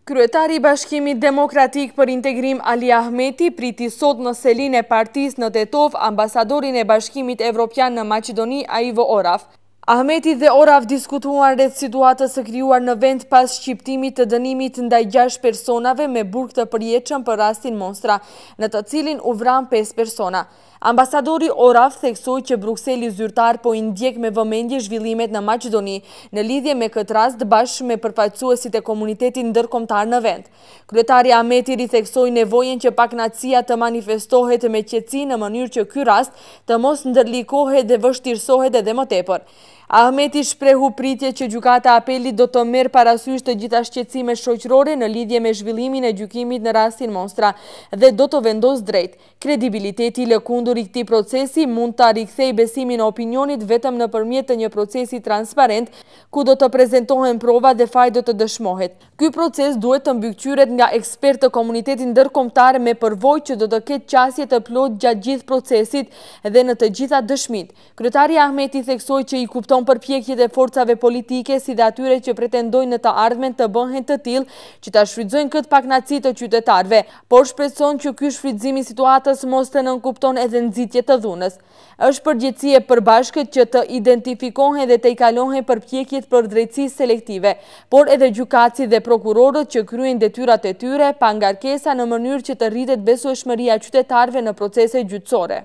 Kryetari i Bashkimit Demokratik për Integrim Ali Ahmeti priti sot në selin e partisë në Tetov ambasadorin e Bashkimit Evropian në Maqedoni Aivo Oraf. Ahmeti dhe Oraf diskutuan rreth situatës së krijuar në vend pas shqiptimit të dënimit ndaj 6 personave me burg të përjetshëm për rastin Monstra, në të cilin u vran 5 persona. Ambasadori Oraf theksoi që Brukseli zyrtar po i ndjek me vëmendje zhvillimet në Maqedoni në lidhje me këtë rast bashkë me përfaqësuesit e komunitetit ndërkombëtar në vend. Kryetari Ahmeti ritheksoi nevojën që pakënaqësia të manifestohet me qetësi në mënyrë që ky rast të mos ndërlikohet dhe vështirësohet edhe më tepër. Ahmeti shprehu pritje që gjykata apelit do të merr parasysh të gjitha shqetësimet shoqërore në lidhje me zhvillimin e gjykimit në rastin Monstra dhe do të vendos drejt. Kredibiliteti i lëkundur i këtij procesi mund ta rikthejë besimin e opinionit vetëm nëpërmjet të një procesi transparent ku do të prezantohen prova dhe faji do të dëshmohet. Ky proces duhet të mbikëqyret nga ekspertë të komunitetit ndërkombëtar me përvojë që do të ketë qasje të plotë gjatë gjithë procesit dhe në të gjitha dëshmitë. Kryetari Ahmeti theksoi që i kupton përpjekjet e forcave politike si dhe atyre që pretendojnë në të ardhmen të bëhen të tillë që ta shfrytëzojnë këtë pakënaqësi të qytetarëve, por shpreson që ky shfrytëzim i situatës mos të nënkupton edhe nxitje të dhunës. Është përgjegjësi e përbashkët që të identifikohen dhe të i kalohen përpjekjet për drejtësi selektive, por edhe gjykatësit dhe prokurorët që kryejnë detyrat e tyre pa ngarkesa në mënyrë që të rritet besueshmëria e qytetarëve në procese gjyqësore.